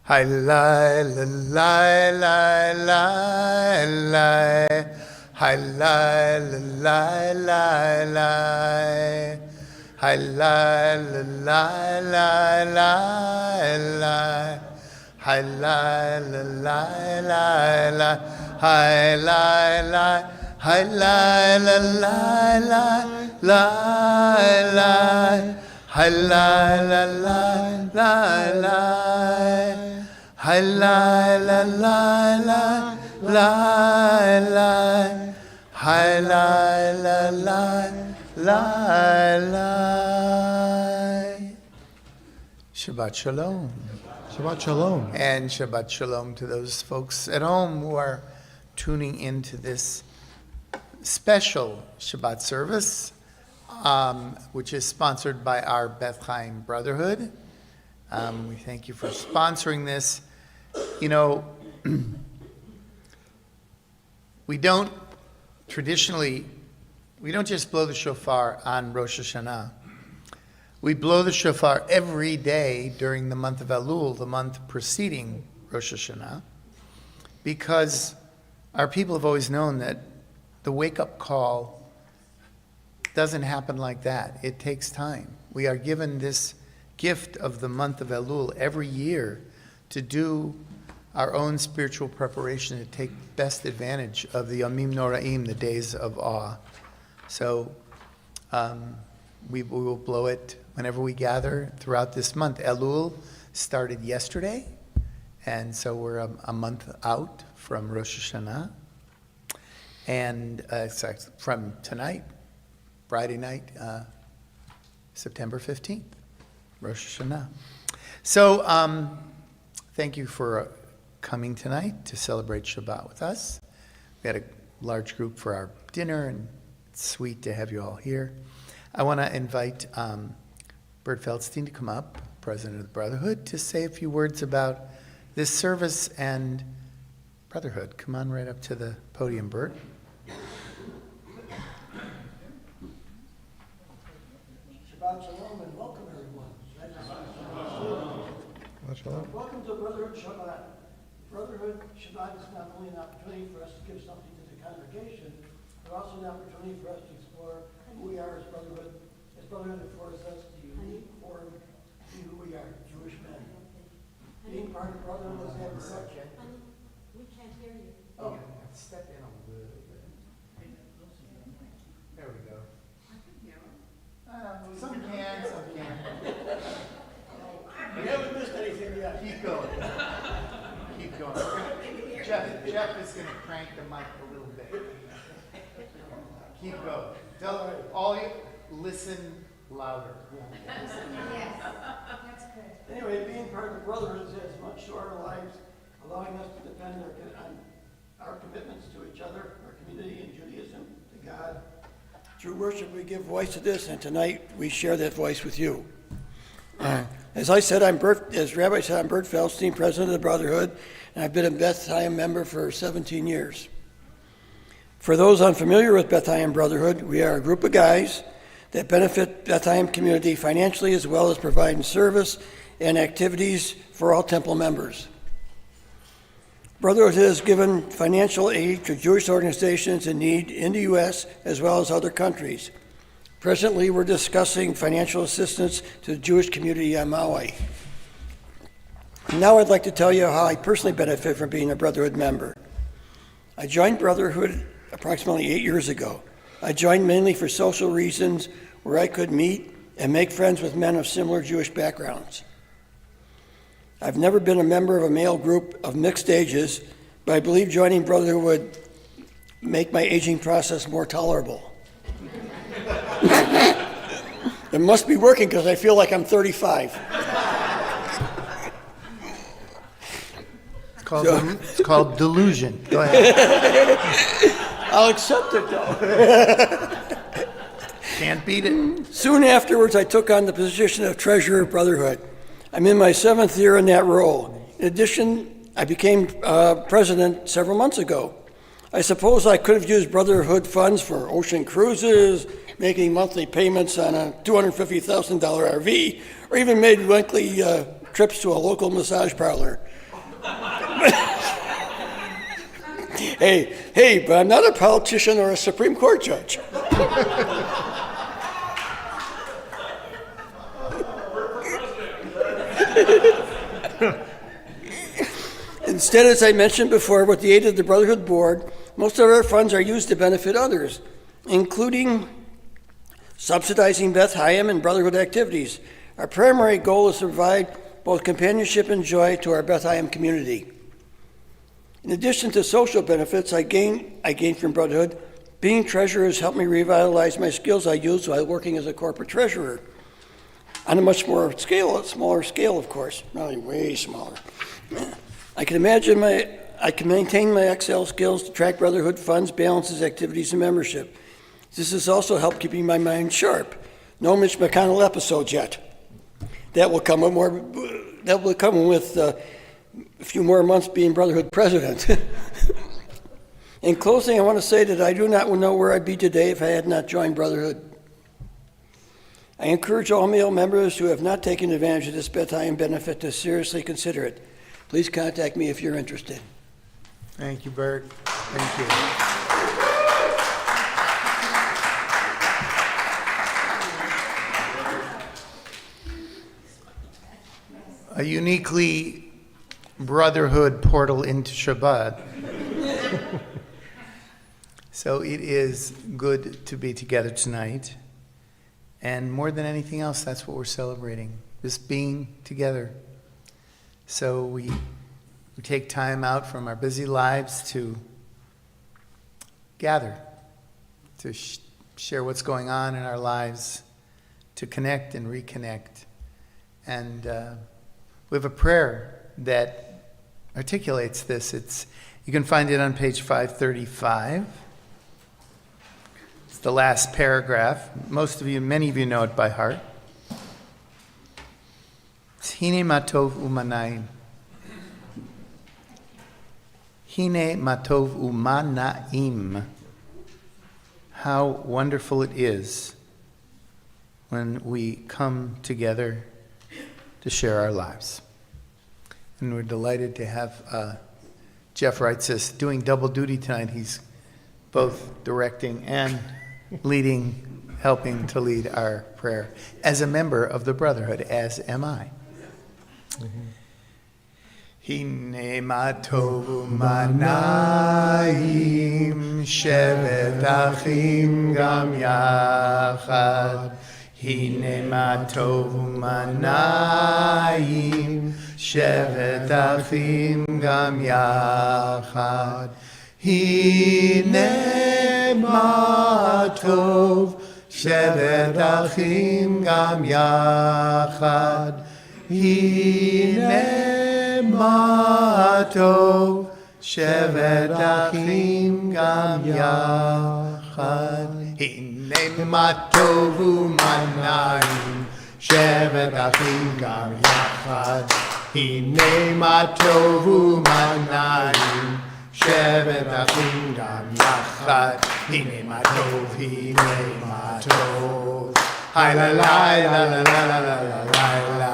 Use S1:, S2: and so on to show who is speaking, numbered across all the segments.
S1: Hi la la la la la la. Hi la la la la la. Hi la la la la la la. Hi la la la la la. Hi la la. Hi la la la la la la. Hi la la la la la. Hi la la la la la la. Hi la la la la la. Shabbat shalom.
S2: Shabbat shalom.
S1: And Shabbat shalom to those folks at home who are tuning into this special Shabbat service which is sponsored by our Beth Chaim Brotherhood. We thank you for sponsoring this. You know, we don't just blow the shofar on Rosh Hashanah. We blow the shofar every day during the month of Elul, the month preceding Rosh Hashanah, because our people have always known that the wake-up call doesn't happen like that. It takes time. We are given this gift of the month of Elul every year to do our own spiritual preparation, to take best advantage of the Yamim Noraim, the days of awe. So we will blow it whenever we gather throughout this month. Elul started yesterday, and so we're a month out from Rosh Hashanah. And from tonight, Friday night, September 15th, Rosh Hashanah. So thank you for coming tonight to celebrate Shabbat with us. We had a large group for our dinner, and it's sweet to have you all here. I want to invite Bert Feldstein to come up, President of the Brotherhood, to say a few words about this service and Brotherhood. Come on right up to the podium, Bert.
S2: Shabbat Shalom and welcome everyone. Welcome to Brotherhood Shabbat. Brotherhood Shabbat is not only an opportunity for us to give something to the congregation, but also an opportunity for us to explore who we are as Brotherhood. As Brotherhood affords us the unique form to be who we are, Jewish men. Being part of Brotherhood is having such.
S3: We can't hear you.
S1: Oh, step in a little bit. There we go. Some can, some can't.
S2: We haven't missed anything yet.
S1: Keep going. Keep going. Jeff is going to crank the mic a little bit. Keep going. All you listen louder.
S3: Yes, that's good.
S2: Anyway, being part of the Brotherhood adds much to our lives, allowing us to depend on our commitments to each other, our community in Judaism, to God. Through worship, we give voice to this, and tonight we share that voice with you. As Rabbi said, I'm Bert Feldstein, President of the Brotherhood, and I've been a Beth Chaim member for 17 years. For those unfamiliar with Beth Chaim Brotherhood, we are a group of guys that benefit Beth Chaim community financially, as well as providing service and activities for all temple members. Brotherhood has given financial aid to Jewish organizations in need in the U.S. as well as other countries. Presently, we're discussing financial assistance to the Jewish community on Maui. Now I'd like to tell you how I personally benefit from being a Brotherhood member. I joined Brotherhood approximately 8 years ago. I joined mainly for social reasons, where I could meet and make friends with men of similar Jewish backgrounds. I've never been a member of a male group of mixed ages, but I believe joining Brotherhood would make my aging process more tolerable. It must be working because I feel like I'm 35.
S1: It's called delusion. Go ahead.
S2: I'll accept it though.
S1: Can't beat it.
S2: Soon afterwards, I took on the position of treasurer of Brotherhood. I'm in my 7th year in that role. In addition, I became president several months ago. I suppose I could have used Brotherhood funds for ocean cruises, making monthly payments on a $250,000 RV, or even made monthly trips to a local massage parlor. Hey, but I'm not a politician or a Supreme Court judge. Instead, as I mentioned before, with the aid of the Brotherhood Board, most of our funds are used to benefit others, including subsidizing Beth Chaim and Brotherhood activities. Our primary goal is to provide both companionship and joy to our Beth Chaim community. In addition to social benefits I gained from Brotherhood, being treasurer has helped me revitalize my skills I used while working as a corporate treasurer. On a much smaller scale, of course, really way smaller. I can maintain my Excel skills to track Brotherhood funds, balances, activities, and membership. This has also helped keeping my mind sharp. No Mitch McConnell episodes yet. That will come with a few more months being Brotherhood president. In closing, I want to say that I do not know where I'd be today if I had not joined Brotherhood. I encourage all male members who have not taken advantage of this bedtime benefit to seriously consider it. Please contact me if you're interested.
S1: Thank you, Bert. Thank you. A uniquely Brotherhood portal into Shabbat. So it is good to be together tonight. And more than anything else, that's what we're celebrating, just being together. So we take time out from our busy lives to gather, to share what's going on in our lives, to connect and reconnect. And we have a prayer that articulates this. You can find it on page 535. It's the last paragraph. Many of you know it by heart. It's Hine matov umanaim. Hine matov umanaim. How wonderful it is when we come together to share our lives. And we're delighted to have Jeff writes us doing double duty tonight. He's both directing and leading, helping to lead our prayer as a member of the Brotherhood, as am I. Hine matov manayim shevet achim gam yachad. Hine matov manayim shevet achim gam yachad. Hine matov shevet achim gam yachad. Hine matov shevet achim gam yachad. Hine matov umanayim shevet achim gam yachad. Hine matov umanayim shevet achim gam yachad. Hine matov, hine matov. Hi la la la la la la la la la.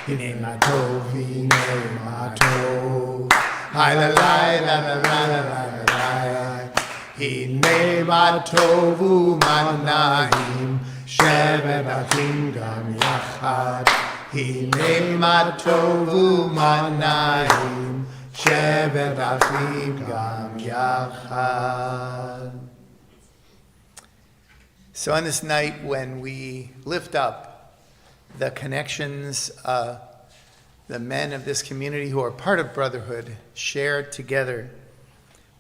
S1: Hine matov, hine matov. Hi la la la la la la la la. Hine matov umanayim shevet achim gam yachad. Hine matov umanayim shevet achim gam yachad. So on this night when we lift up the connections, the men of this community who are part of Brotherhood shared together,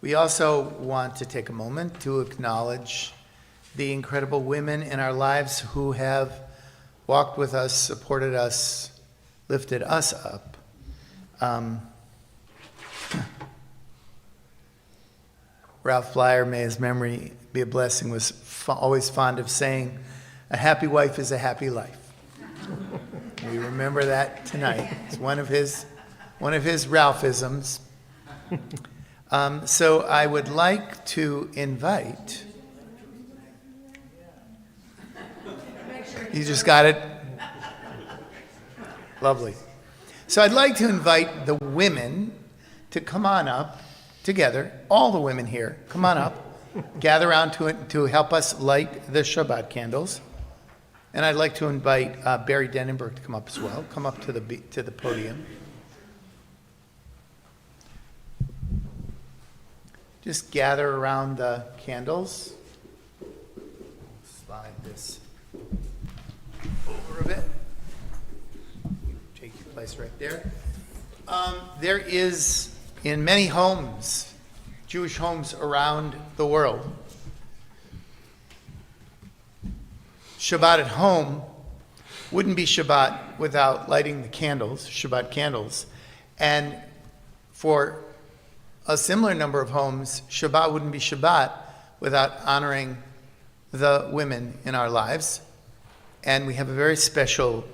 S1: we also want to take a moment to acknowledge the incredible women in our lives who have walked with us, supported us, lifted us up. Ralph Blyer, may his memory be a blessing, was always fond of saying, a happy wife is a happy life. We remember that tonight. It's one of his Ralphisms. So I would like to invite. You just got it? Lovely. So I'd like to invite the women to come on up together, all the women here, come on up, gather around to help us light the Shabbat candles. And I'd like to invite Barry Denenberg to come up as well. Come up to the podium. Just gather around the candles. Slide this over a bit. Take your place right there. There is, in many homes, Jewish homes around the world, Shabbat at home wouldn't be Shabbat without lighting the candles, Shabbat candles. And for a similar number of homes, Shabbat wouldn't be Shabbat without honoring the women in our lives. And we have a very special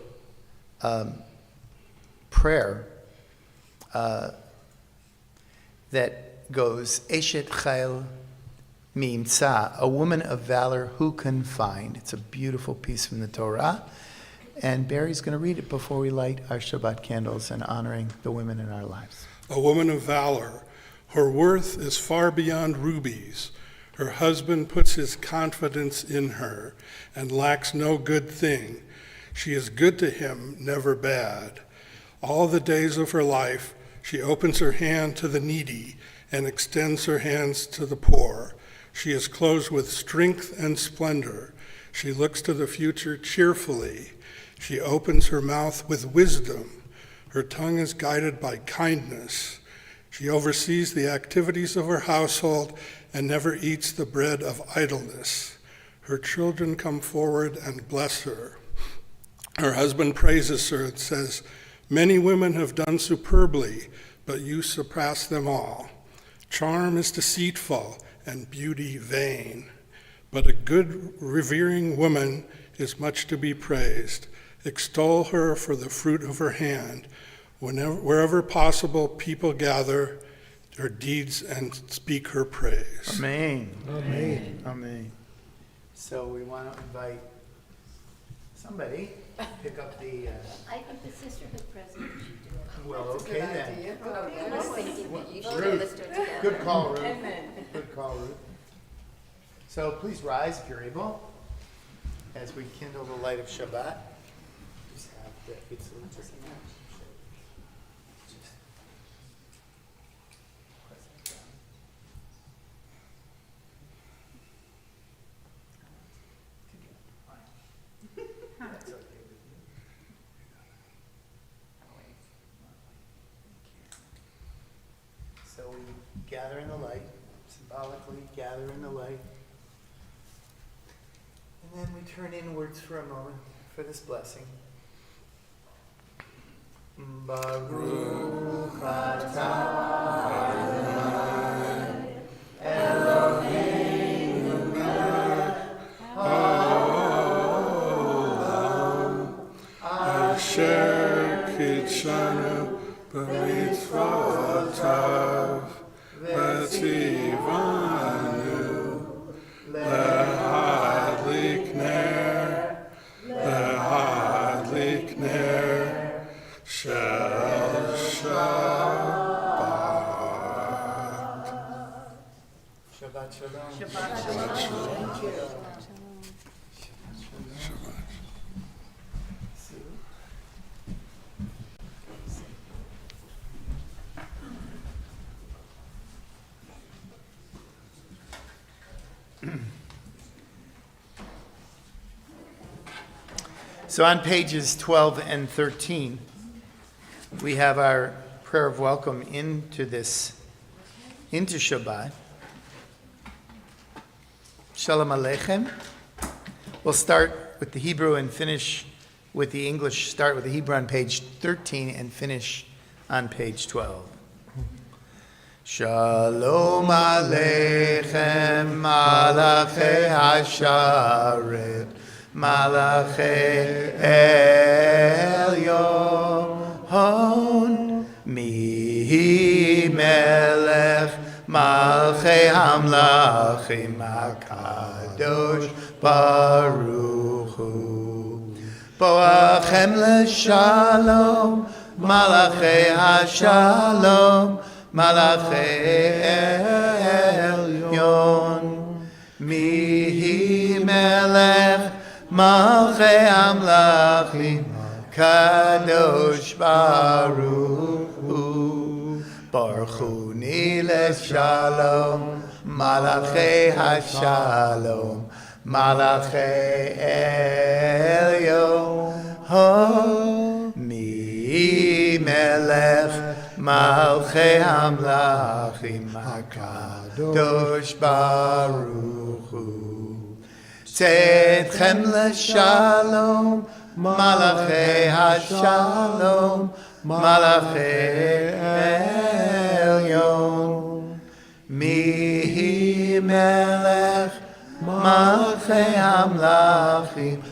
S1: prayer that goes, Eshet Chayil Mimtza, a woman of valor who can find. It's a beautiful piece from the Torah. And Barry's going to read it before we light our Shabbat candles and honoring the women in our lives.
S4: A woman of valor. Her worth is far beyond rubies. Her husband puts his confidence in her and lacks no good thing. She is good to him, never bad. All the days of her life, she opens her hand to the needy and extends her hands to the poor. She is clothed with strength and splendor. She looks to the future cheerfully. She opens her mouth with wisdom. Her tongue is guided by kindness. She oversees the activities of her household and never eats the bread of idleness. Her children come forward and bless her. Her husband praises her and says, "Many women have done superbly, but you surpass them all. Charm is deceitful and beauty vain, but a good revering woman is much to be praised. Extol her for the fruit of her hand. Wherever possible, people gather her deeds and speak her praise."
S1: Amen. Amen. Amen. So we want to invite somebody to pick up the,
S3: I think the sisterhood president should do it.
S1: well, okay then.
S3: I was thinking that you should
S1: Ruth.
S3: let's do it together.
S1: Good call, Ruth. Good call, Ruth. So please rise if you're able as we kindle the light of Shabbat. Just have the, it's just That's okay with me. So we gather in the light, symbolically gather in the light. And then we turn inwards for a moment for this blessing. Baruch atah Adonai Eloheinu melech haolam
S4: Asher kitshanu b'mitzvotav v'tzivanu lehadlik ner shel Shabbat.
S1: Shabbat shalom.
S4: Shabbat shalom. Shabbat.
S1: So on pages 12 and 13, we have our prayer of welcome into Shabbat. Shalom Aleichem. We'll start with the Hebrew and finish with the English. Start with the Hebrew on page 13 and finish on page 12. Shalom Aleichem, Malachei Hasharet, Malachei Elyon, Mihi Melech, Malchei Hamlachim, HaKadosh Baruch Hu. Boachem L'Shalom, Malachei HaShalom, Malachei Elyon, Mihi Melech, Malchei Hamlachim, Kadosh Baruch Hu. Baruchuni L'Shalom, Malachei HaShalom, Malachei Elyon, Mi Melech, Malchei Hamlachim, HaKadosh Baruch Hu. Tzedchem L'Shalom, Malachei HaShalom, Malachei Elyon, Mihi Melech, Malchei Hamlachim,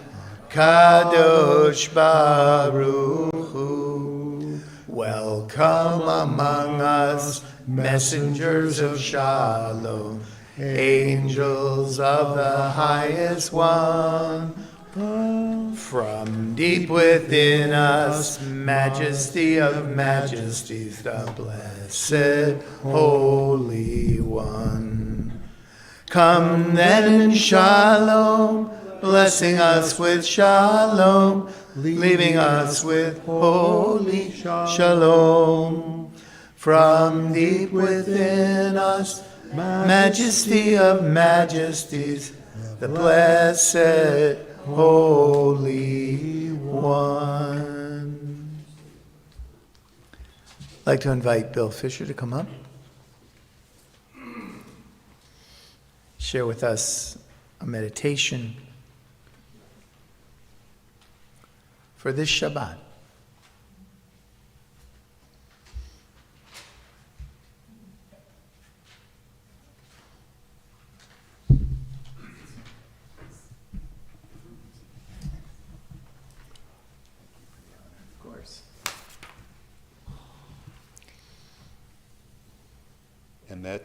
S1: Kadosh Baruch Hu. Welcome among us, messengers of Shalom, angels of the highest one. From deep within us, majesty of majesties, the blessed Holy One. Come then in shalom, blessing us with shalom, leaving us with holy shalom. From deep within us, majesty of majesties, the blessed Holy One. I'd like to invite Bill Fisher to come up. Share with us a meditation for this Shabbat. Of course.
S5: Emet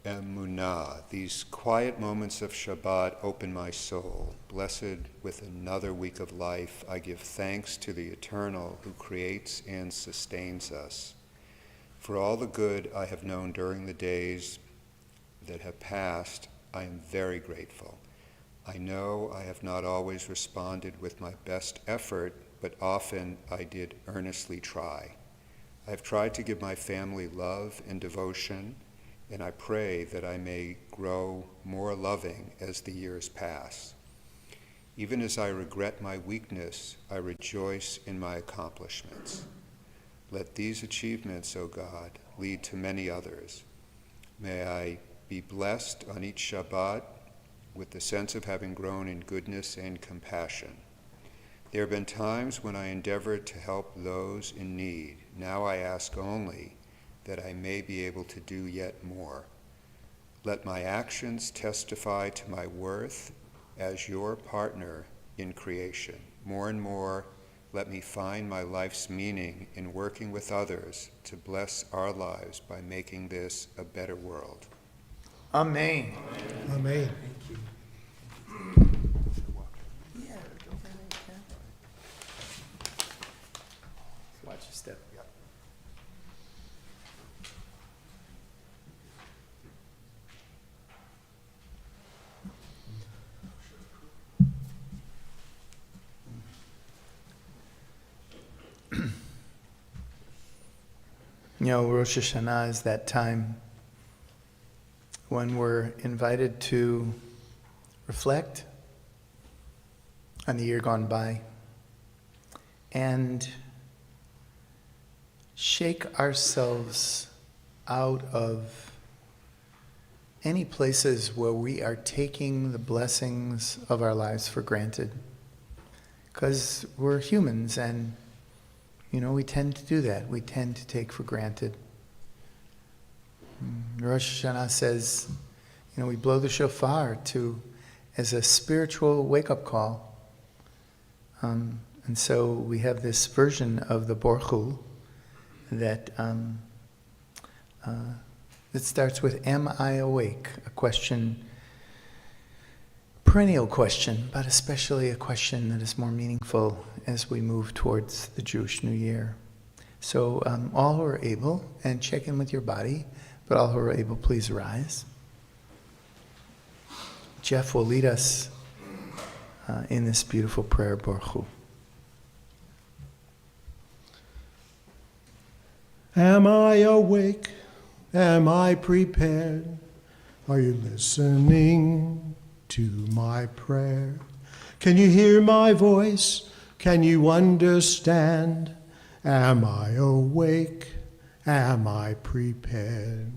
S5: ve'emunah. These quiet moments of Shabbat open my soul. Blessed with another week of life, I give thanks to the Eternal who creates and sustains us. For all the good I have known during the days that have passed, I am very grateful. I know I have not always responded with my best effort, but often I did earnestly try. I have tried to give my family love and devotion, and I pray that I may grow more loving as the years pass. Even as I regret my weakness, I rejoice in my accomplishments. Let these achievements, O God, lead to many others. May I be blessed on each Shabbat with the sense of having grown in goodness and compassion. There have been times when I endeavored to help those in need. Now I ask only that I may be able to do yet more. Let my actions testify to my worth as your partner in creation. More and more, let me find my life's meaning in working with others to bless our lives by making this a better world.
S1: Amen.
S6: Amen.
S1: Watch your step. You know, Rosh Hashanah is that time when we're invited to reflect on the year gone by and shake ourselves out of any places where we are taking the blessings of our lives for granted. Because we're humans and, you know, we tend to do that. We tend to take for granted. Rosh Hashanah says, you know, we blow the shofar as a spiritual wake-up call. And so we have this version of the Borchu that starts with, am I awake? A question, perennial question, but especially a question that is more meaningful as we move towards the Jewish New Year. So all who are able, and check in with your body, but all who are able, please rise. Jeff will lead us in this beautiful prayer, Borchu.
S6: Am I awake? Am I prepared? Are you listening to my prayer? Can you hear my voice? Can you understand? Am I awake? Am I prepared?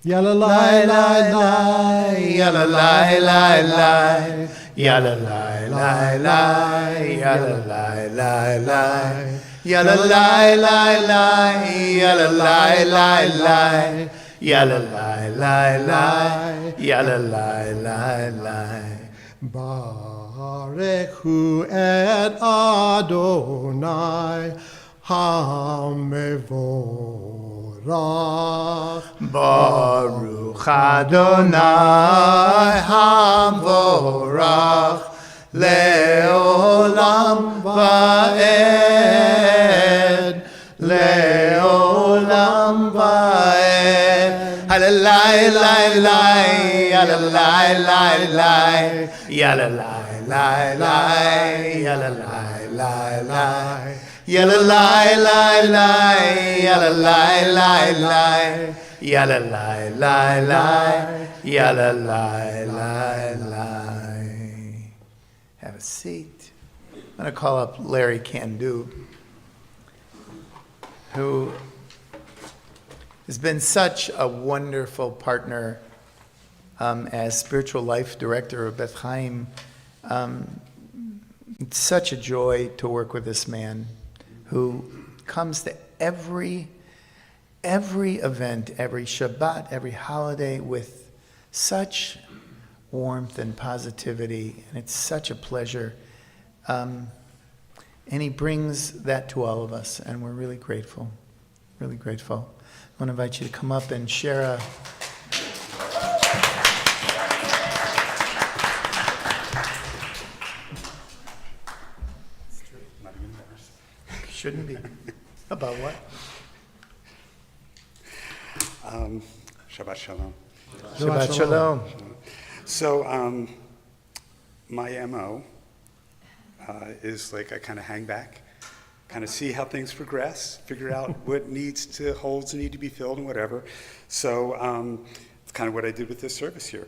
S6: Yalla la la la, yalla la la la, yalla la la la, yalla la la la, yalla la la la, yalla la la la,
S1: ya la la la la, ya la la la la.
S6: Barech hu et Adonai hamevorach.
S1: Baruch Adonai Hamvorach Leolam Vaed Leolam Vaed Halalai lai lai Halalai lai lai Yalalai lai lai Yalalai lai lai Yalla lie lie lie, yalla lie lie lie, yalla lie lie lie, yalla lie lie lie. Have a seat. I'm going to call up Larry Candu, who has been such a wonderful partner as spiritual life director of Beth Chaim. It's such a joy to work with this man, who comes to every event, every Shabbat, every holiday with such warmth and positivity, and it's such a pleasure. And he brings that to all of us, and we're really grateful, really grateful. I want to invite you to come up and share a Shouldn't be. About what?
S7: Shabbat Shalom.
S1: Shabbat Shalom.
S7: So my MO is like I kind of hang back, kind of see how things progress, figure out what holes need to be filled and whatever. So it's kind of what I did with this service here.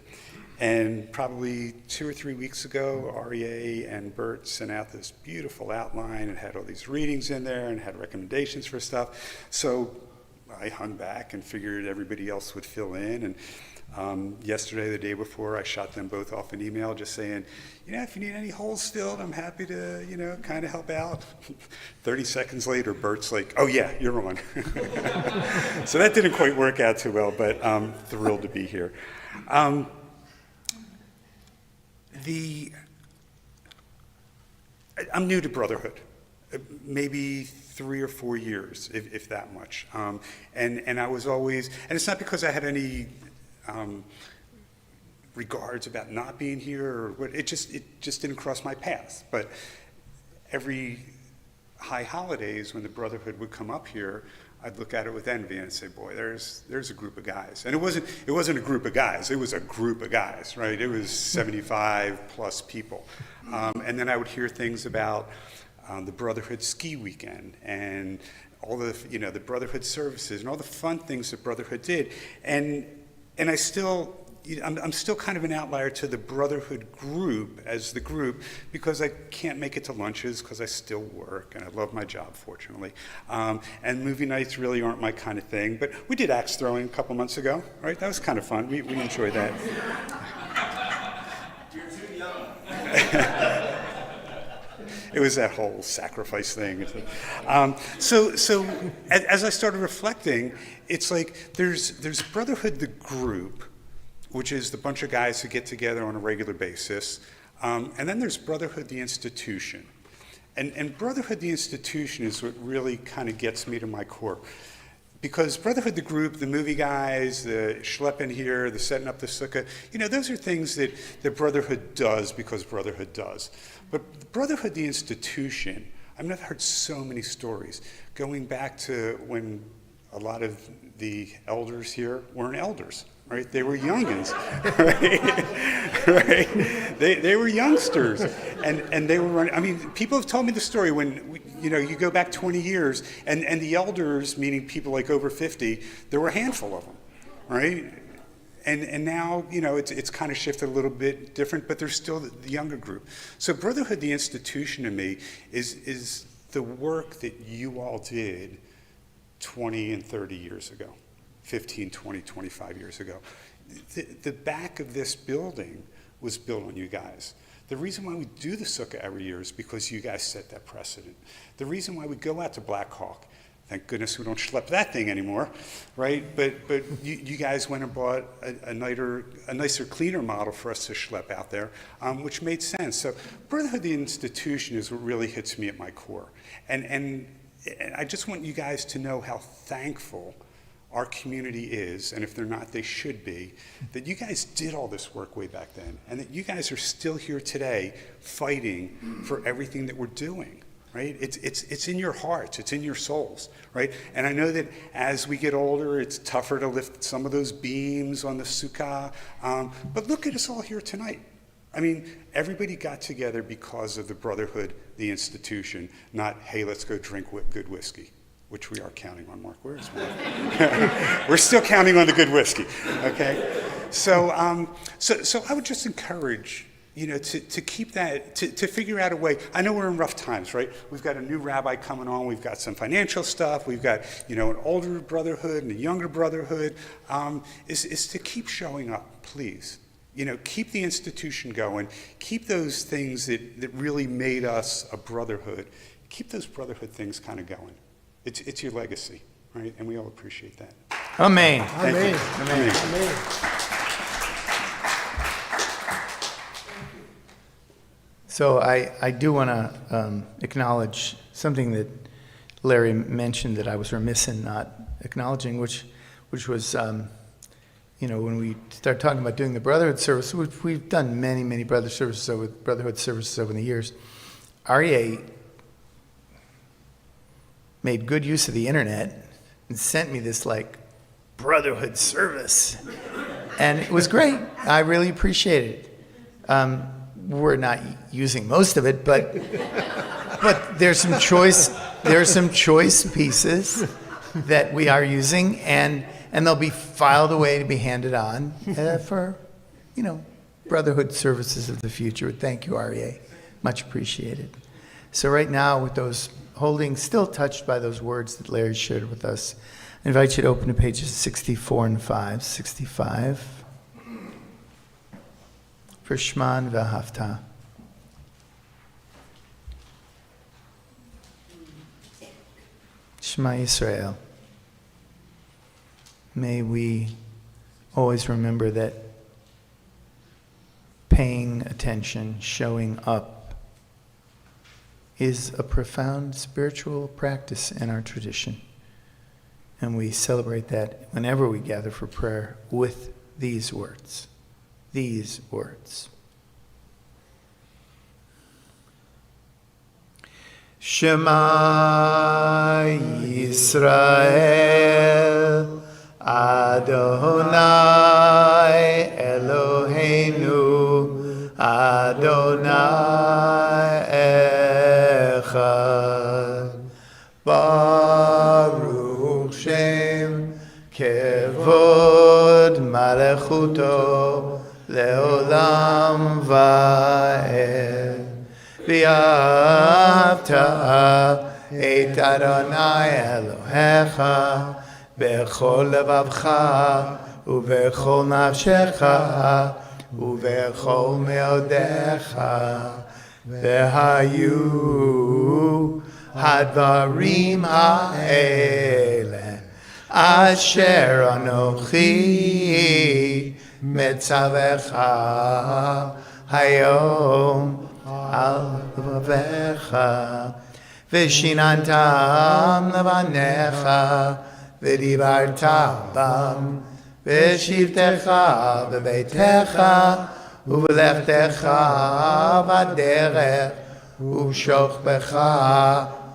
S7: And probably 2 or 3 weeks ago, REA and Bert sent out this beautiful outline and had all these readings in there and had recommendations for stuff. So I hung back and figured everybody else would fill in. And yesterday, the day before, I shot them both off an email just saying, if you need any holes filled, I'm happy to, kind of help out. 30 seconds later, Bert's like, oh yeah, you're on. So that didn't quite work out too well, but I'm thrilled to be here. I'm new to Brotherhood, maybe 3 or 4 years, if that much. And I was always, and it's not because I had any regards about not being here, or what. It just didn't cross my path. But every high holidays, when the Brotherhood would come up here, I'd look at it with envy and say, boy, there's a group of guys. And it wasn't a group of guys, it was a group of guys, right? It was 75 plus people. And then I would hear things about the Brotherhood ski weekend and all the, the Brotherhood services and all the fun things that Brotherhood did. And I'm still kind of an outlier to the Brotherhood group as the group, because I can't make it to lunches because I still work and I love my job, fortunately. And movie nights really aren't my kind of thing. But we did axe throwing a couple months ago, right? That was kind of fun. We enjoyed that.
S8: You're too young.
S7: It was that whole sacrifice thing. So as I started reflecting, it's like there's Brotherhood the group, which is the bunch of guys who get together on a regular basis. And then there's Brotherhood the institution. And Brotherhood the institution is what really kind of gets me to my core. Because Brotherhood the group, the movie guys, the schlepping here, the setting up the sukkah, those are things that Brotherhood does because Brotherhood does. But Brotherhood the institution, I've heard so many stories, going back to when a lot of the elders here weren't elders. Right, they were youngins, right? They were youngsters, and they were running. People have told me the story when you go back 20 years, and the elders, meaning people like over 50, there were a handful of them, right? And now it's kind of shifted a little bit different, but there's still the younger group. So Brotherhood, the institution, to me, is the work that you all did 20 and 30 years ago. 15, 20, 25 years ago. The back of this building was built on you guys. The reason why we do the sukkah every year is because you guys set that precedent. The reason why we go out to Black Hawk, Thank goodness we don't schlep that thing anymore, right? But you guys went and bought a nicer, cleaner model for us to schlep out there, which made sense. So Brotherhood, the institution, is what really hits me at my core. And I just want you guys to know how thankful our community is, and if they're not, they should be, that you guys did all this work way back then, and that you guys are still here today fighting for everything that we're doing, right? It's in your hearts, it's in your souls, right? And I know that as we get older, it's tougher to lift some of those beams on the sukkah, but look at us all here tonight. I mean, everybody got together because of the Brotherhood, the institution, not, hey, let's go drink good whiskey, which we are counting on, Mark. Where is Mark? We're still counting on the good whiskey, okay? So I would just encourage, to keep that, to figure out a way. I know we're in rough times, right? We've got a new rabbi coming on. We've got some financial stuff. We've got, an older brotherhood and a younger brotherhood. Is to keep showing up, please. Keep the institution going. Keep those things that really made us a brotherhood. Keep those brotherhood things kind of going. It's your legacy, right? And we all appreciate that.
S1: Amen.
S7: Thank
S6: Amen.
S7: you.
S1: Amen.
S6: Amen.
S1: So I do want to acknowledge something that Larry mentioned that I was remiss in not acknowledging, which was, when we start talking about doing the Brotherhood service, which we've done many Brotherhood services over the years. REA made good use of the internet and sent me this Brotherhood service, and it was great. I really appreciated it. We're not using most of it, but there's some choice pieces that we are using, and they'll be filed away to be handed on for Brotherhood services of the future. Thank you, REA, much appreciated. So right now, with those holdings still touched by those words that Larry shared with us, I invite you to open to pages 64 and 5. 65. For Shman V'Ahavta. Shema Yisrael. May we always remember that paying attention, showing up, is a profound spiritual practice in our tradition. And we celebrate that whenever we gather for prayer with these words. These words. Shema Yisrael Adonai Eloheinu Adonai Echad Baruch Shem Kevod Malechuto Leolam Va'ed V'yavta et Adonai Elohecha Bechol levavcha ubechol nafshecha ubechol meodecha v'hayu hadvarim ha'ele asher anochi metzavecha hayom al levavecha v'shinantam levanecha ודיברת בם, בשבתך בביתך, ובלכתך בדרך, ובשוכבך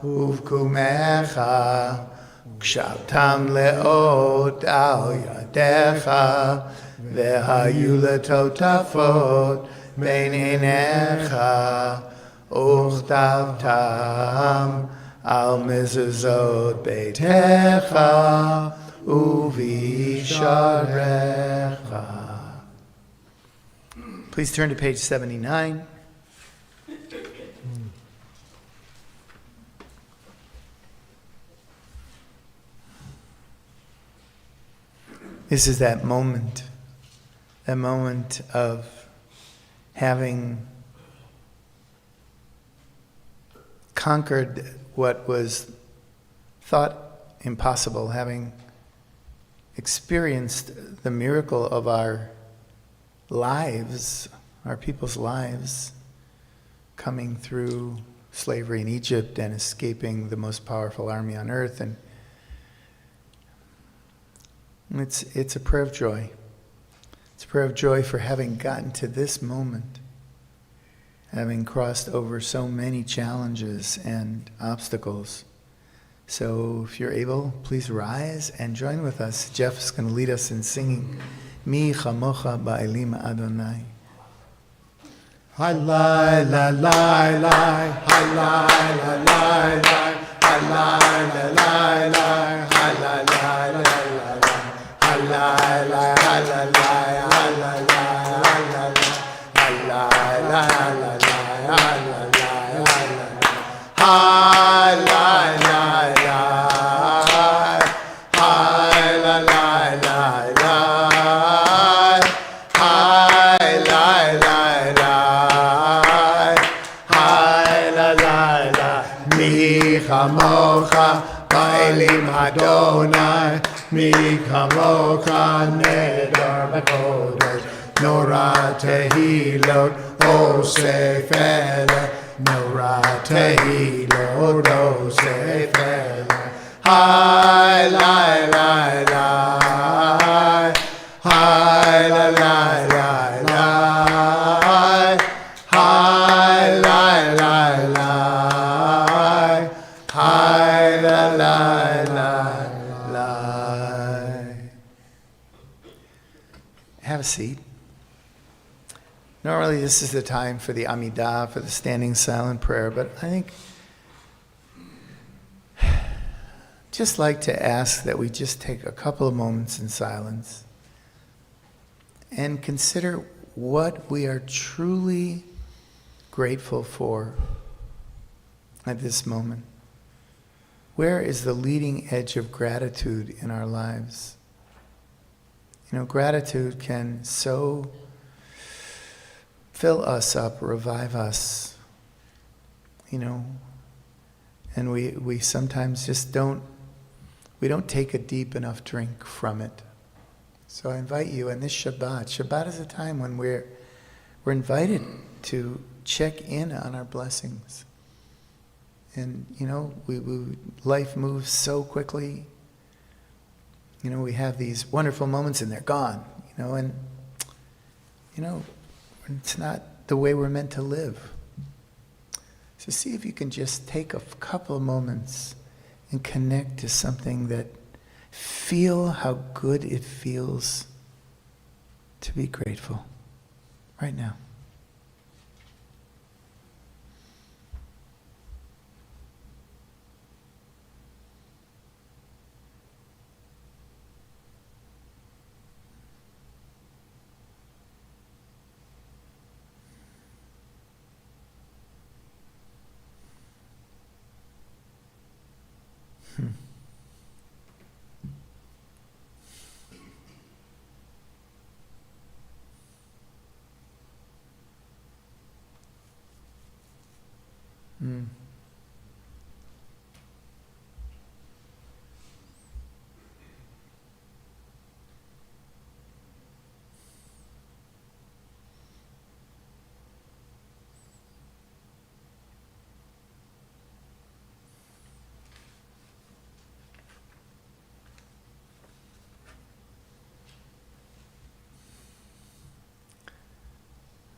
S1: ובקומך, וקשבתם לאות על ידיך, והיו לטוטפות בין עיניך, וכתבתם Al mezuzot beitecha uvisharecha. Please turn to page 79. This is that moment of having conquered what was thought impossible, having experienced the miracle of our lives, our people's lives, coming through slavery in Egypt and escaping the most powerful army on earth. And it's a prayer of joy. It's a prayer of joy for having gotten to this moment, having crossed over so many challenges and obstacles. So if you're able, please rise and join with us. Jeff's going to lead us in singing Mi Chamocha Ba'elim Adonai.
S6: Hi la la la la, hi la la la la, hi la la la la, hi la la la la la, hi la la la la, hi la la la la, hi la la la la, hi la la la la, hi la la la, hi la la la la, hi la la la. Mi chamocha ba'elim Adonai, mi chamocha nedar b'kodesh, nora tehilot osef eleh, nora tehilot osef eleh. Hi la la la, hi la la la la, hi la la la, hi la la la la.
S1: Have a seat. Normally this is the time for the Amidah, for the standing silent prayer, but I think just like to ask that we just take a couple of moments in silence and consider what we are truly grateful for at this moment. Where is the leading edge of gratitude in our lives? You know, gratitude can so fill us up, revive us, you know, and we sometimes just don't take a deep enough drink from it. So I invite you in this Shabbat is a time when we're invited to check in on our blessings. And, you know, life moves so quickly. You know, we have these wonderful moments and they're gone, you know, and, you know, it's not the way we're meant to live. So see if you can just take a couple of moments and connect to something that feel how good it feels to be grateful right now.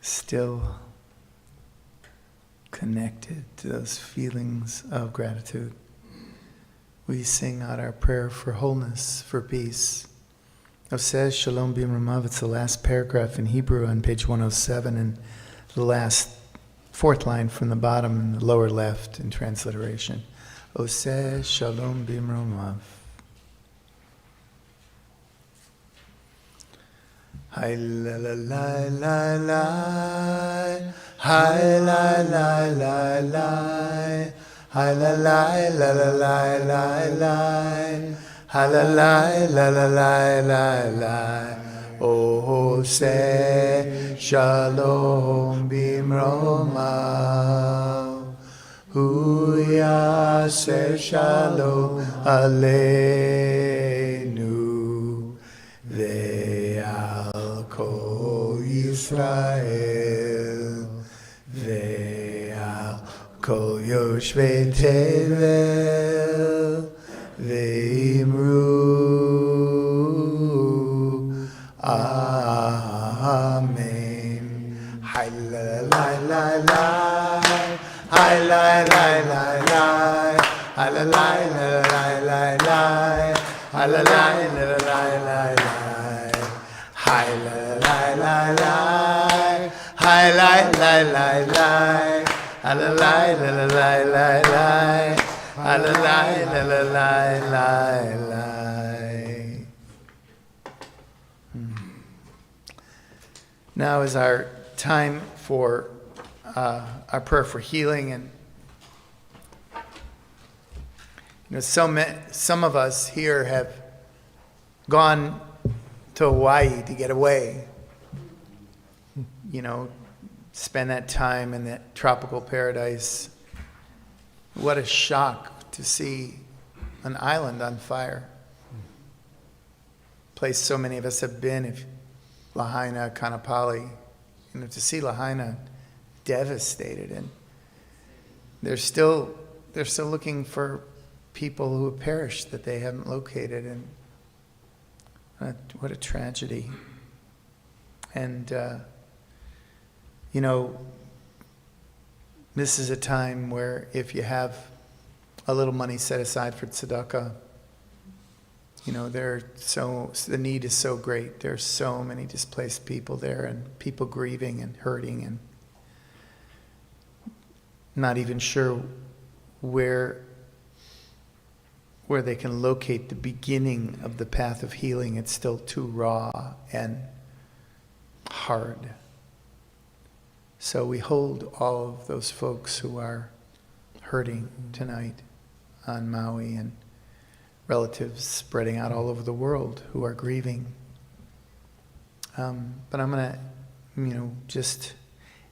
S1: Still connected to those feelings of gratitude, we sing out our prayer for wholeness, for peace. It says Shalom B'Imramav. It's the last paragraph in Hebrew on page 107 and the last fourth line from the bottom in the lower left in transliteration. O says Shalom B'Imramav. Hi la la la la la, hi la la la la, hi la la la la la la la, hi la la la la la la la. Oh say Shalom B'Imromav, Hu ya aser shalom aleinu ve'al kol Yisrael ve'al kol yoshvei tevel ve'imru Amen. Hi la la la la. Hi la la la la. Hi la la la la la la. Hi la la la la la la. Hi la la la la. Hi la la la la. Hi la la la la la la. Hi la la la la la la. Now is our time for our prayer for healing, and some of us here have gone to Hawaii to get away. Spend that time in that tropical paradise. What a shock to see an island on fire. Place so many of us have been. Lahaina, Kanapali, to see Lahaina devastated, and they're still looking for people who have perished that they haven't located, and what a tragedy. And this is a time where if you have a little money set aside for tzedakah, the need is so great. There's so many displaced people there, and people grieving and hurting and not even sure where they can locate the beginning of the path of healing. It's still too raw and hard. So we hold all of those folks who are hurting tonight on Maui, and relatives spreading out all over the world who are grieving. But I'm going to, just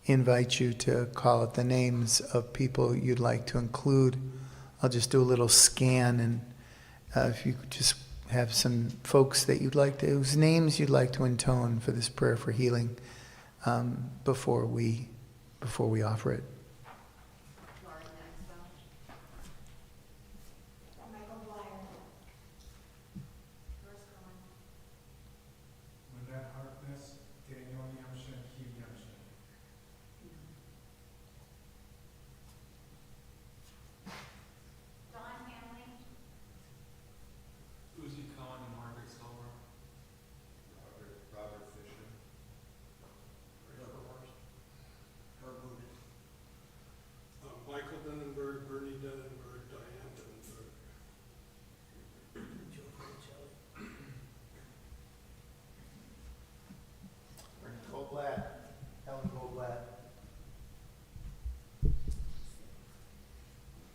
S1: invite you to call out the names of people you'd like to include. I'll just do a little scan, and if you could just have some folks that whose names you'd like to intone for this prayer for healing before we offer it.
S4: Michael Denenberg, Bernie Denenberg, Diane Denenberg.
S1: Bernie Goldblatt, Helen Goldblatt.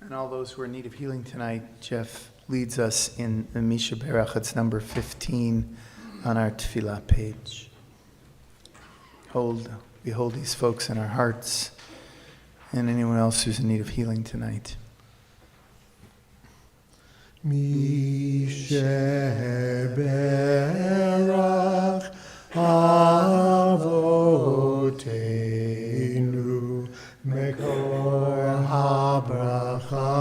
S1: And all those who are in need of healing tonight, Jeff leads us in the Misha Berach. It's number 15 on our Tefillah page. We hold these folks in our hearts, and anyone else who's in need of healing tonight.
S6: Misha Berach Avoteinu Mekor HaBracha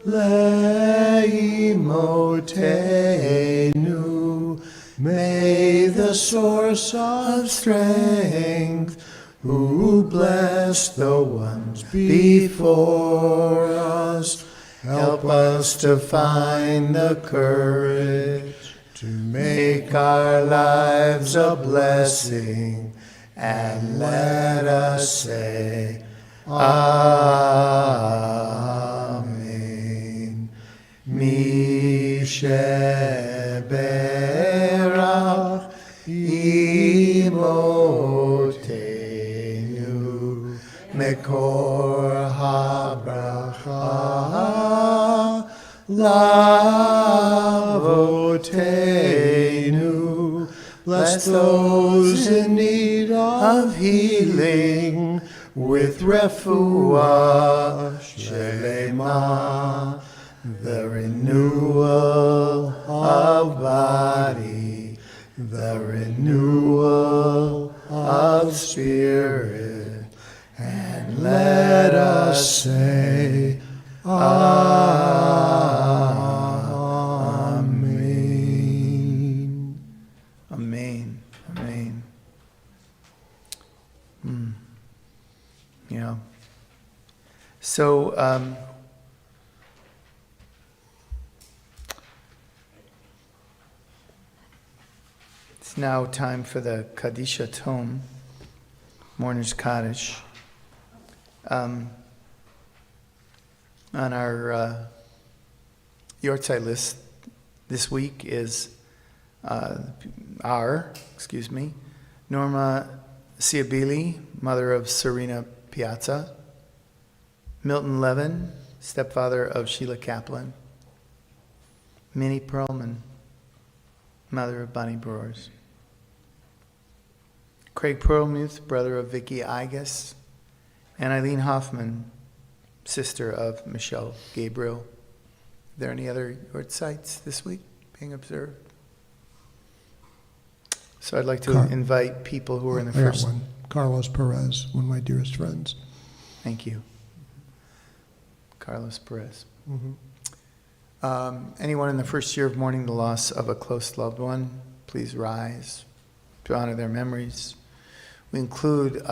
S6: Leimotenu. May the source of strength, who blessed the ones before us, help us to find the courage to make our lives a blessing, and let us say, Amen. Mishe Berach Imotenu Mekor HaBracha Lavotenu. Bless those in need of healing,
S1: with refuah shelema, the renewal of body, the renewal of spirit, and let us say, Amen. Amen. Amen. Yeah. So, it's now time for the Kadisha Tome, Mourner's Kaddish. On our Yortzeit list this week is Norma Ciabili, mother of Serena Piazza, Milton Levin, stepfather of Sheila Kaplan, Minnie Perlman, mother of Bonnie Brewers, Craig Perlmuth, brother of Vicky Igas, and Eileen Hoffman, sister of Michelle Gabriel. Are there any other Yortzeits this week being observed? So I'd like to invite people who are in the
S6: I got
S1: first...
S6: one. Carlos Perez, one of my dearest friends.
S1: Thank you. Carlos Perez.
S6: Mm-hmm.
S1: Anyone in the first year of mourning the loss of a close loved one, please rise to honor their memories. We include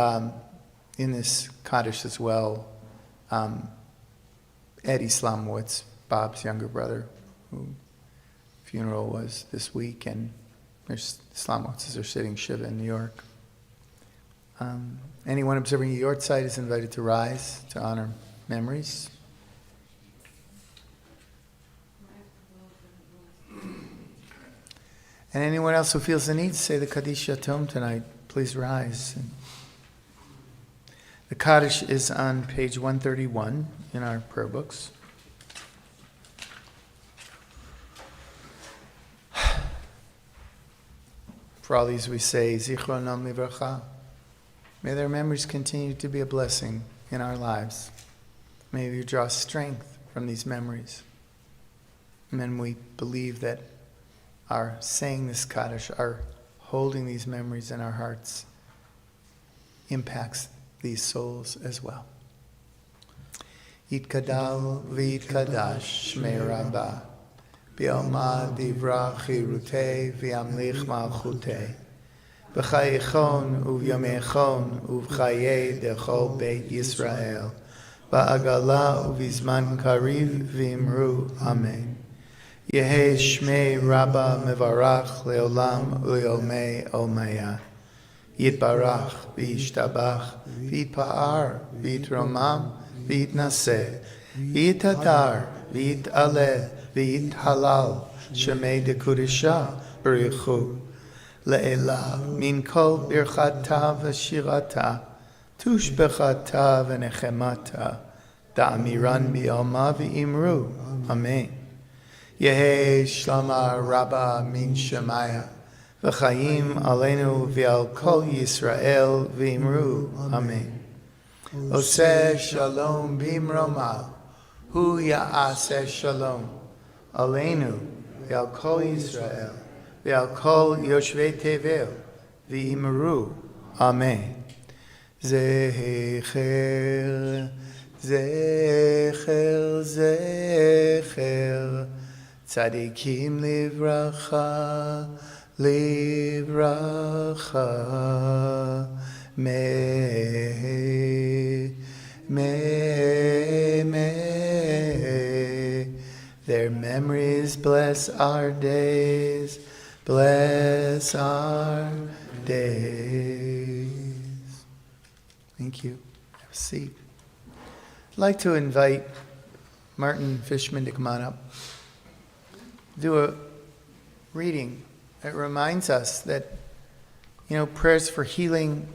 S1: in this Kaddish as well Eddie Slomowitz, Bob's younger brother, whose funeral was this week, and their Slomowitzes are sitting Shiva in New York. Anyone observing a Yortzeit is invited to rise to honor memories. And anyone else who feels the need to say the Kaddish Yatom tonight, please rise. The Kaddish is on page 131 in our prayer books. For all these we say, Zichronam Livracha. May their memories continue to be a blessing in our lives. May we draw strength from these memories. And then we believe that our saying this Kaddish, our holding these memories in our hearts, impacts these souls as well. Yitkadal v'yitkadash shmei Rabbah, b'yoma divra chirutei v'yamlich malchutei, b'chayichon u'vyamechon u'v'chayei dechol beit Yisrael, ba'agala u'vizman kariv v'imru Amen. Yehei shmei Rabbah mevarach leolam u'yomei omaya. Yitbarach v'yishtabach v'yitpa'ar v'yitromam v'yitnaseh v'yitadar v'yitaleh v'yithalal shemei dekudisha b'richu le'ela min kol birchata v'shirata tushbechata v'nechemata da'amiran b'yoma v'imru Amen. Yehei shlama Rabbah min shemaya v'chaim aleinu v'al kol Yisrael v'imru Amen. Oseh shalom b'imroma hu ya'aseh shalom aleinu v'al kol Yisrael v'al kol yoshvei tevel v'imru Amen. Zecher, zecher, zecher tzadikim livracha livracha me their memories bless our days, bless our days. Thank you. Have a seat. I'd like to invite Martin Fishman to come on up, do a reading. It reminds us that, prayers for healing,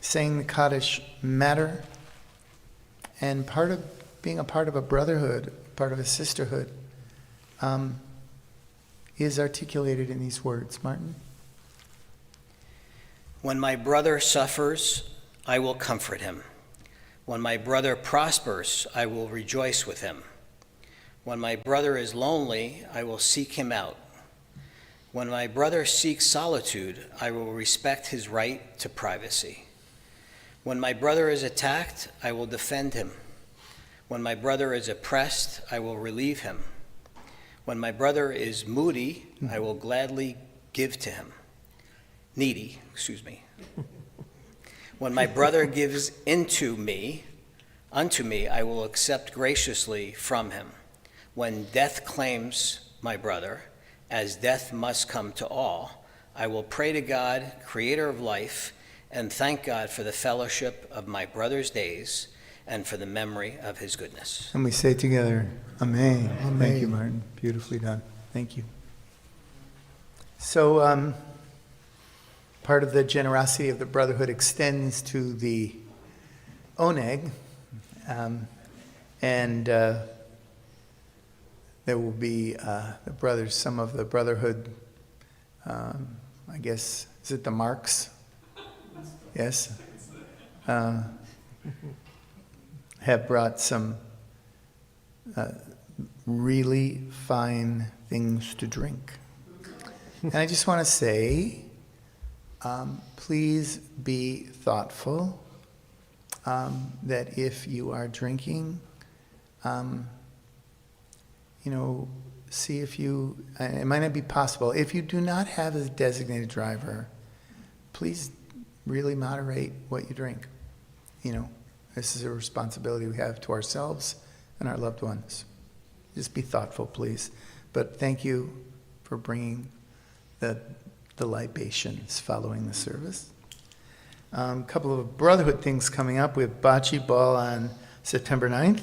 S1: saying the Kaddish matter, and part of being a part of a brotherhood, part of a sisterhood, is articulated in these words. Martin?
S8: When my brother suffers, I will comfort him. When my brother prospers, I will rejoice with him. When my brother is lonely, I will seek him out. When my brother seeks solitude, I will respect his right to privacy. When my brother is attacked, I will defend him. When my brother is oppressed, I will relieve him. When my brother is moody, I will gladly give to him. Needy, excuse me. When my brother gives unto me, I will accept graciously from him. When death claims my brother, as death must come to all, I will pray to God, creator of life, and thank God for the fellowship of my brother's days and for the memory of his goodness.
S1: And we say together, Amen.
S6: Amen.
S1: Thank you, Martin. Beautifully done. Thank you. So, part of the generosity of the Brotherhood extends to the oneg, and there will be the brothers, some of the Brotherhood, I guess, is it the Marks? Yes. Have brought some really fine things to drink. And I just want to say, please be thoughtful that if you are drinking, see if you, it might not be possible. If you do not have a designated driver, please really moderate what you drink. This is a responsibility we have to ourselves and our loved ones. Just be thoughtful, please. But thank you for bringing the libations following the service. A couple of Brotherhood things coming up. We have Bocce Ball on September 9th,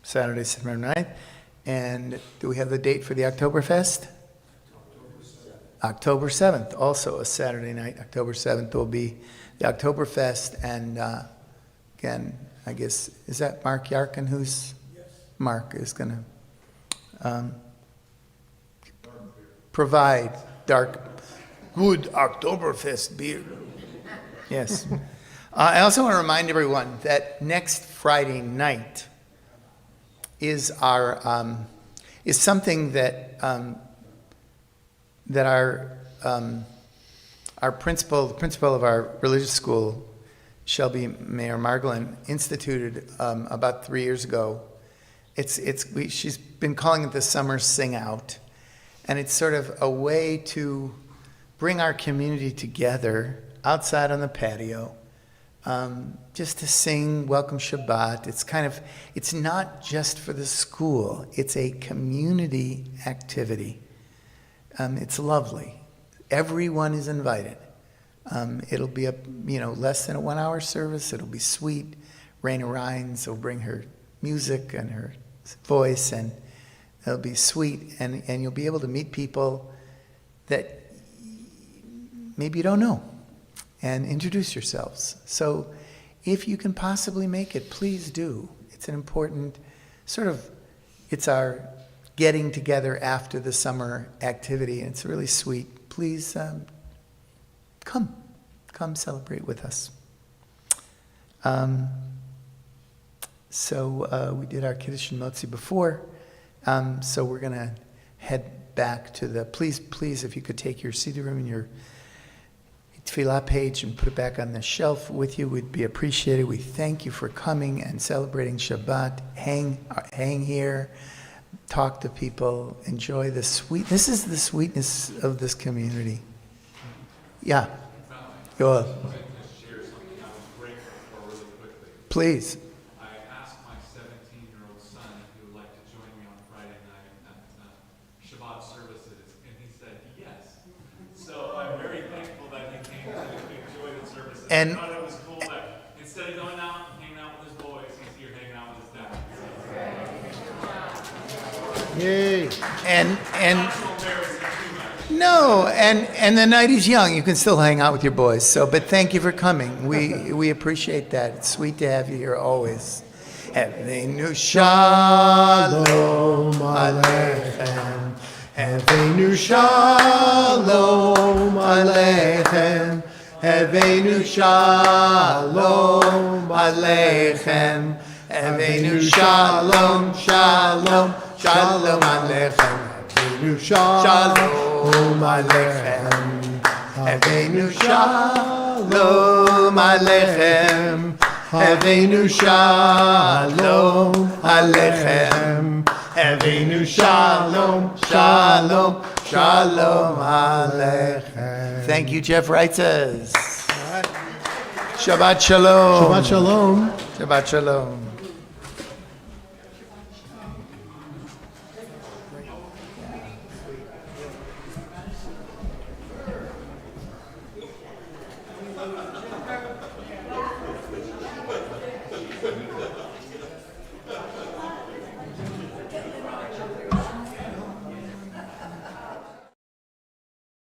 S1: Saturday, September 9th. And do we have the date for the Oktoberfest? October 7th, also a Saturday night. October 7th will be the Oktoberfest. And again, I guess, is that Mark Yarkin who's? Yes. Mark is going to provide good Oktoberfest beer. Yes. I also want to remind everyone that next Friday night is our is something that that our principal, the principal of our religious school, Shelby Mayer Margolin, instituted about 3 years ago. She's been calling it the Summer Sing Out, and it's sort of a way to bring our community together outside on the patio, just to sing Welcome Shabbat. It's not just for the school, it's a community activity. It's lovely. Everyone is invited. It'll be less than a 1 hour service. It'll be sweet. Raina Rhines will bring her music and her voice, and it'll be sweet, and you'll be able to meet people that maybe you don't know, and introduce yourselves. So if you can possibly make it, please do. It's an important it's our getting together after the summer activity, and it's really sweet. Please come celebrate with us. So we did our Kiddush and Motzi before, so we're going to head back to the, please, if you could take your CD room and your Tefillah page and put it back on the shelf with you, we'd be appreciated. We thank you for coming and celebrating Shabbat. Hang here, talk to people, enjoy the this is the sweetness of this community. Yeah. Go on. Please.
S9: I asked my 17-year-old son if he would like to join me on Friday night at Shabbat services, and he said yes. So I'm very thankful that he came to enjoy the services.
S1: And
S9: I thought it was cool that instead of going out and hanging out with his boys, he's here hanging out with his dad.
S6: Yay.
S1: And
S9: Not to embarrass him too much.
S1: no, and the night is young. You can still hang out with your boys. But thank you for coming. We appreciate that. It's sweet to have you here always. Havenu shalom aleichem. Havenu shalom aleichem. Avenu Shalom Aleichem. Avenu Shalom, Shalom, Shalom Aleichem. Avenu Shalom Aleichem. Avenu Shalom Aleichem. Avenu Shalom Aleichem. Avenu Shalom, Shalom, Shalom Aleichem. Thank you, Jeff Reitzes. Shabbat Shalom.
S6: Shabbat Shalom.
S1: Shabbat Shalom.